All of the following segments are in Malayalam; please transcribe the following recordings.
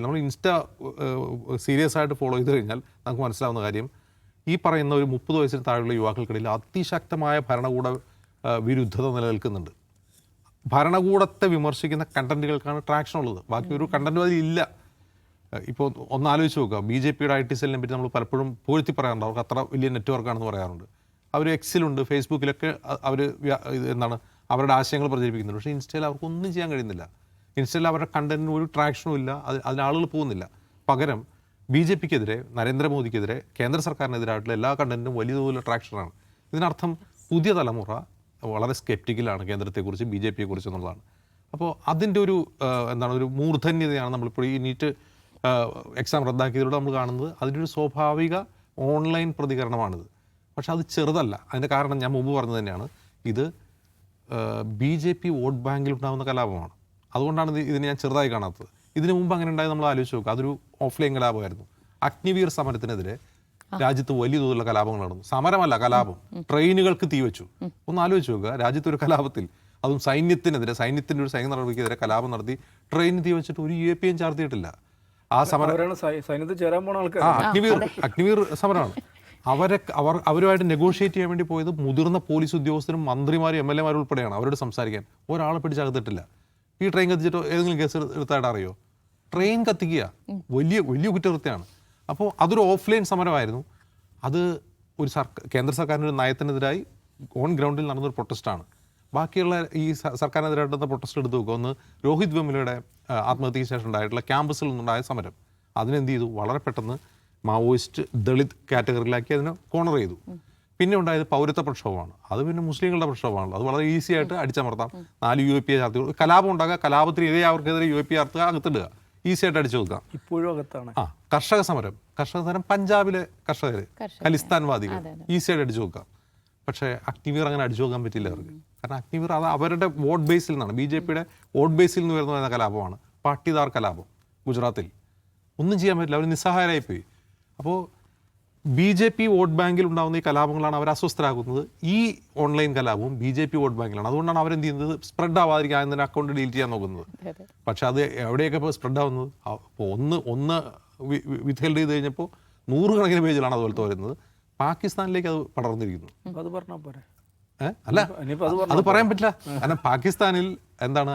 നമ്മൾ ഇൻസ്റ്റ സീരിയസ് ആയിട്ട് ഫോളോ ചെയ്ത് കഴിഞ്ഞാൽ നമുക്ക് മനസ്സിലാവുന്ന കാര്യം, ഈ പറയുന്ന ഒരു 30 വയസ്സിന് താഴെയുള്ള യുവാക്കൾക്കിടയിൽ അതിശക്തമായ ഭരണകൂട വിരുദ്ധത നിലനിൽക്കുന്നുണ്ട്. ഭരണകൂടത്തെ വിമർശിക്കുന്ന കണ്ടന്റുകൾക്കാണ് ട്രാക്ഷൻ ഉള്ളത്, ബാക്കി ഒരു കണ്ടന്റും അതിലില്ല. ഇപ്പോൾ ഒന്നാലോചിച്ച് നോക്കുക, BJPയുടെ IT സെല്ലിനെ പറ്റി നമ്മൾ പലപ്പോഴും പുകഴ്ത്തി പറയാറുണ്ട്, അവർക്ക് അത്ര വലിയ നെറ്റ്വർക്കാണെന്ന് പറയാറുണ്ട്. അവർ എക്സിലുണ്ട്, ഫേസ്ബുക്കിലൊക്കെ അവർ എന്താണ് അവരുടെ ആശയങ്ങൾ പ്രചരിപ്പിക്കുന്നുണ്ട്. പക്ഷേ ഇൻസ്റ്റയിൽ അവർക്കൊന്നും ചെയ്യാൻ കഴിയുന്നില്ല. ഇൻസ്റ്റയിൽ അവരുടെ കണ്ടന്റിന് ഒരു ട്രാക്ഷനും ഇല്ല, അതിന് ആളുകൾ പോകുന്നില്ല. പകരം BJPക്കെതിരെ, നരേന്ദ്രമോദിക്കെതിരെ, കേന്ദ്ര സർക്കാരിനെതിരായിട്ടുള്ള എല്ലാ കണ്ടന്റിനും വലിയ തോതിലുള്ള ട്രാക്ഷനാണ്. ഇതിനർത്ഥം പുതിയ തലമുറ വളരെ സ്കെപ്റ്റിക്കലാണ് കേന്ദ്രത്തെക്കുറിച്ച്, BJPയെക്കുറിച്ച് എന്നുള്ളതാണ്. അപ്പോൾ അതിൻ്റെ ഒരു എന്താണ് ഒരു മൂർധന്യതയാണ് നമ്മളിപ്പോൾ ഈ നീറ്റ് എക്സാം റദ്ദാക്കിയതിലൂടെ നമ്മൾ കാണുന്നത്. അതിൻ്റെ ഒരു സ്വാഭാവിക ഓൺലൈൻ പ്രതികരണമാണിത്. പക്ഷെ അത് ചെറുതല്ല. അതിൻ്റെ കാരണം ഞാൻ മുമ്പ് പറഞ്ഞത് തന്നെയാണ്, ഇത് BJP വോട്ട് ബാങ്കിൽ ഉണ്ടാകുന്ന കലാപമാണ്. അതുകൊണ്ടാണ് ഇതിനെ ഞാൻ ചെറുതായി കാണാത്തത്. ഇതിനു മുമ്പ് അങ്ങനെ ഉണ്ടായത് നമ്മൾ ആലോചിച്ച് നോക്കുക, അതൊരു ഓഫ്ലൈൻ കലാപമായിരുന്നു. അഗ്നിവീർ സമരത്തിനെതിരെ രാജ്യത്ത് വലിയ തോതിലുള്ള കലാപങ്ങൾ നടന്നു. സമരമല്ല, കലാപം. ട്രെയിനുകൾക്ക് തീവച്ചു. ഒന്ന് ആലോചിച്ച് നോക്കുക, രാജ്യത്ത് ഒരു കലാപത്തിൽ, അതും സൈന്യത്തിനെതിരെ, സൈന്യത്തിൻ്റെ ഒരു സൈനിക നടപടിക്കെതിരെ കലാപം നടത്തി ട്രെയിനിന് തീവച്ചിട്ട് ഒരു UAPയും ചാർത്തിയിട്ടില്ല. ആ സമരം അഗ്നിവീർ സമരമാണ്. അവരുമായിട്ട് നെഗോഷിയേറ്റ് ചെയ്യാൻ വേണ്ടി പോയത് മുതിർന്ന പോലീസ് ഉദ്യോഗസ്ഥരും മന്ത്രിമാരും MLA മാരും ഉൾപ്പെടെയാണ്. അവരോട് സംസാരിക്കാൻ ഒരാളെ പിടിച്ചകത്തിട്ടില്ല. ഈ ട്രെയിൻ കത്തിച്ചിട്ടോ ഏതെങ്കിലും കേസ് എടുത്തായിട്ട് അറിയോ? ട്രെയിൻ കത്തിക്കുക വലിയ വലിയ കുറ്റകൃത്യമാണ്. അപ്പോൾ അതൊരു ഓഫ്ലൈൻ സമരമായിരുന്നു. അത് ഒരു കേന്ദ്ര സർക്കാരിൻ്റെ ഒരു നയത്തിനെതിരായി ഓൺ ഗ്രൗണ്ടിൽ നടന്നൊരു പ്രൊട്ടസ്റ്റാണ്. ബാക്കിയുള്ള ഈ സർക്കാരിനെതിരായിട്ടുള്ള പ്രൊട്ടസ്റ്റ് എടുത്ത് നോക്കുക. ഒന്ന് രോഹിത് വെമുലയുടെ ആത്മഹത്യയ്ക്ക് ശേഷം ഉണ്ടായിട്ടുള്ള ക്യാമ്പസിൽ നിന്നുണ്ടായ സമരം. അതിനെന്ത് ചെയ്തു? വളരെ പെട്ടെന്ന് മാവോയിസ്റ്റ് ദളിത് കാറ്റഗറിയിലാക്കി അതിനെ കോണർ ചെയ്തു. പിന്നെ ഉണ്ടായത് പൗരത്വ പ്രക്ഷോഭമാണ്. അത് പിന്നെ മുസ്ലിങ്ങളുടെ പ്രക്ഷോഭമാണല്ലോ. അത് വളരെ ഈസി ആയിട്ട് അടിച്ചമർത്താം. 4 UAP ചാർത്തി കലാപം ഉണ്ടാക്കുക, കലാപത്തിൽ ഇതേ അവർക്കെതിരെ UAP ചാർത്തുക, അകത്തിടുക, ഈസി ആയിട്ട് അടിച്ചു കൊടുക്കാം. ഇപ്പോഴും അകത്താണ്. കർഷക സമരം പഞ്ചാബിലെ കർഷകർ, ഖലിസ്ഥാൻവാദികൾ, ഈസി ആയിട്ട് അടിച്ചു കൊടുക്കാം. പക്ഷേ അഗ്നിവീർ അങ്ങനെ അടിച്ചു നോക്കാൻ പറ്റില്ല അവർക്ക്. കാരണം അഗ്നിവീർ അത് അവരുടെ വോട്ട് ബേസിൽ നിന്നാണ്, BJPയുടെ വോട്ട് ബേസിൽ നിന്ന് വരുന്ന കലാപമാണ്. പാട്ടിദാർ കലാപം ഗുജറാത്തിൽ. ഒന്നും ചെയ്യാൻ പറ്റില്ല, അവർ നിസ്സഹായരായിപ്പോയി. അപ്പോൾ BJP വോട്ട് ബാങ്കിൽ ഉണ്ടാകുന്ന ഈ കലാപങ്ങളാണ് അവർ അസ്വസ്ഥരാക്കുന്നത്. ഈ ഓൺലൈൻ കലാപവും BJP വോട്ട് ബാങ്കിലാണ്. അതുകൊണ്ടാണ് അവരെന്ത് ചെയ്യുന്നത്? സ്പ്രെഡ് ആവാതിരിക്കാൻ അതിൻ്റെ അക്കൗണ്ട് ഡിലീറ്റ് ചെയ്യാൻ നോക്കുന്നത്. പക്ഷെ അത് എവിടെയൊക്കെ ഇപ്പോൾ സ്പ്രെഡ് ആവുന്നത്? അപ്പോൾ ഒന്ന് വിത്ത്ഹെൽഡ് ചെയ്ത് കഴിഞ്ഞപ്പോൾ 100 കണക്കിന് പേജിലാണ് അതുപോലത്തെ വരുന്നത്. പാകിസ്ഥാനിലേക്ക് അത് പടർന്നിരിക്കുന്നു. അല്ല, അത് പറയാൻ പറ്റില്ല. കാരണം പാകിസ്ഥാനിൽ എന്താണ്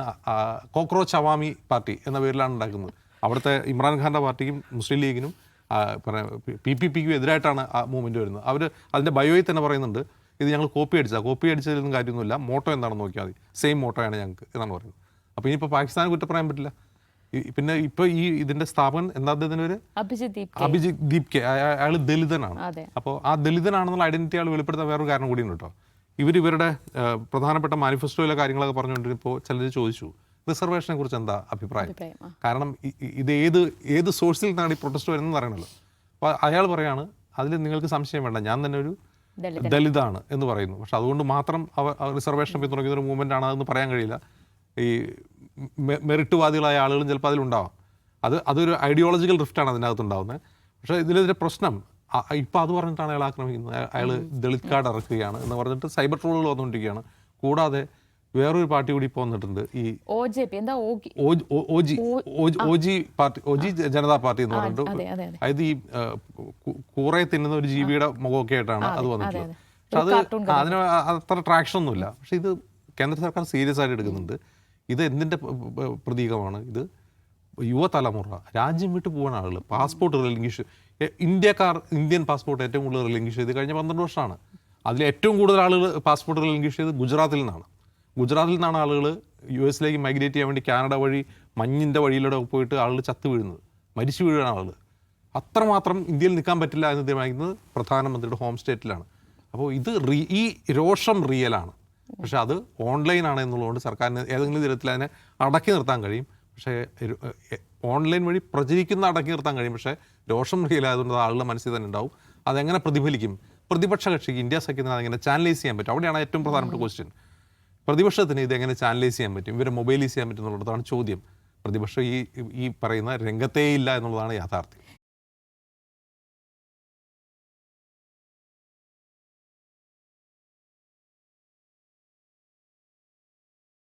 കോക്രോച്ച് അവാമി പാർട്ടി എന്ന പേരിലാണ് ഉണ്ടാക്കുന്നത്. അവിടുത്തെ ഇമ്രാൻഖാൻ്റെ പാർട്ടിക്കും മുസ്ലിം ലീഗിനും PPPക്കും എതിരായിട്ടാണ് ആ മൂവ്മെൻറ്റ് വരുന്നത്. അവർ അതിൻ്റെ ബയോയിൽ തന്നെ പറയുന്നുണ്ട്, ഇത് ഞങ്ങൾ കോപ്പി അടിച്ചതിലൊന്നും കാര്യമൊന്നുമില്ല, മോട്ടോ എന്താണെന്ന് നോക്കിയാൽ മതി, സെയിം മോട്ടോയാണ് ഞങ്ങൾക്ക് എന്നാണ് പറയുന്നത്. അപ്പോൾ ഇനിയിപ്പോൾ പാകിസ്ഥാനെ കുറ്റം പറയാൻ പറ്റില്ല. പിന്നെ ഇപ്പോൾ ഇതിൻ്റെ സ്ഥാപകൻ എന്താ ഒരു അഭിജിത് ദീപ് കെ, അയാൾ ദലിതനാണ്. അപ്പോൾ ആ ദലിതനാണെന്നുള്ള ഐഡന്റിറ്റി അയാൾ വെളിപ്പെടുത്താൻ വേറൊരു കാരണം കൂടിയുണ്ട് കേട്ടോ. ഇവരുടെ പ്രധാനപ്പെട്ട മാനിഫെസ്റ്റോയിലെ കാര്യങ്ങളൊക്കെ പറഞ്ഞുകൊണ്ടിരുന്നപ്പോൾ ചിലർ ചോദിച്ചു, റിസർവേഷനെ കുറിച്ച് എന്താ അഭിപ്രായം? കാരണം ഇത് ഏത് സോഴ്സിൽ നിന്നാണ് ഈ പ്രൊട്ടസ്റ്റ് വരുന്നതെന്ന് അറിയണമല്ലോ. അപ്പോൾ അയാൾ പറയാണ്, അതിൽ നിങ്ങൾക്ക് സംശയം വേണ്ട, ഞാൻ തന്നെ ഒരു ദലിതാണ് എന്ന് പറയുന്നു. പക്ഷെ അതുകൊണ്ട് മാത്രം റിസർവേഷൻ പിന്തുണയ്ക്കുന്ന ഒരു മൂവ്മെൻ്റ് ആണ് അതെന്ന് പറയാൻ കഴിയില്ല. ഈ മെറിറ്റുവാദികളായ ആളുകളും ചിലപ്പോൾ അതിലുണ്ടാവാം. അതൊരു ഐഡിയോളജിക്കൽ റിഫ്റ്റാണ് അതിനകത്ത് ഉണ്ടാകുന്നത്. പക്ഷേ ഇതിലെതിരെ പ്രശ്നം ഇപ്പം അത് പറഞ്ഞിട്ടാണ് അയാൾ ആക്രമിക്കുന്നത്. അയാൾ ദളിത് കാർഡ് ഇറക്കുകയാണ് എന്ന് പറഞ്ഞിട്ട് സൈബർ ട്രോളുകൾ വന്നുകൊണ്ടിരിക്കുകയാണ്. കൂടാതെ വേറൊരു പാർട്ടി കൂടി ഇപ്പോൾ വന്നിട്ടുണ്ട്, ഈ OG party, OG Janata party എന്ന് പറഞ്ഞിട്ട്. അതായത് ഈ കൂറെ തിന്നുന്ന ഒരു ജീവിയുടെ മുഖമൊക്കെ ആയിട്ടാണ് അത് വന്നിട്ടുള്ളത്. പക്ഷെ അതിന് അത്ര ട്രാക്ഷൻ ഒന്നുമില്ല. പക്ഷെ ഇത് കേന്ദ്ര സർക്കാർ സീരിയസ് ആയിട്ട് എടുക്കുന്നുണ്ട്. ഇത് എന്തിൻ്റെ പ്രതീകമാണ്? ഇത് യുവതലമുറ രാജ്യം വിട്ടു പോകുന്ന ആളുകൾ പാസ്പോർട്ട് റിലിംഗ്വിഷ്, ഇന്ത്യൻ പാസ്പോർട്ട് ഏറ്റവും കൂടുതൽ റിലിംഗ്വിഷ് ചെയ്ത് കഴിഞ്ഞ 12 വർഷമാണ്. അതിൽ ഏറ്റവും കൂടുതൽ ആളുകൾ പാസ്പോർട്ട് റിലിംഗ്വിഷ് ചെയ്ത് ഗുജറാത്തിൽ നിന്നാണ് ആളുകൾ US മൈഗ്രേറ്റ് ചെയ്യാൻ വേണ്ടി കാനഡ വഴി മഞ്ഞിൻ്റെ വഴിയിലൂടെ പോയിട്ട് ആളുകൾ ചത്തു വീഴുന്നത്, മരിച്ചു വീഴുന്ന ആളുകൾ. അത്രമാത്രം ഇന്ത്യയിൽ നിൽക്കാൻ പറ്റില്ല എന്ന് തീരുമാനിക്കുന്നത് പ്രധാനമന്ത്രിയുടെ ഹോം സ്റ്റേറ്റിലാണ്. അപ്പോൾ ഈ രോഷം റിയലാണ്. പക്ഷെ അത് ഓൺലൈനാണ് എന്നുള്ളതുകൊണ്ട് സർക്കാരിന് ഏതെങ്കിലും തരത്തിൽ അതിനെ അടക്കി നിർത്താൻ കഴിയും. പക്ഷേ ഓൺലൈൻ വഴി പ്രചരിക്കുന്ന അടക്കി നിർത്താൻ കഴിയും. പക്ഷേ രോഷം റിയലായതുകൊണ്ട് ആളുടെ മനസ്സിൽ തന്നെ ഉണ്ടാവും. അതെങ്ങനെ പ്രതിഫലിക്കും? പ്രതിപക്ഷ കക്ഷിക്ക്, ഇന്ത്യ സഖ്യത്തിന് അതെങ്ങനെ ചാനലൈസ് ചെയ്യാൻ പറ്റും? അവിടെയാണ് ഏറ്റവും പ്രധാനപ്പെട്ട ക്വസ്റ്റ്യൻ. പ്രതിപക്ഷത്തിന് ഇതെങ്ങനെ ചാനലൈസ് ചെയ്യാൻ പറ്റും, ഇവരെ മൊബൈലൈസ് ചെയ്യാൻ പറ്റും എന്നുള്ളതാണ് ചോദ്യം. പ്രതിപക്ഷം ഈ പറയുന്ന രംഗത്തേ ഇല്ല എന്നുള്ളതാണ് യാഥാർത്ഥ്യം.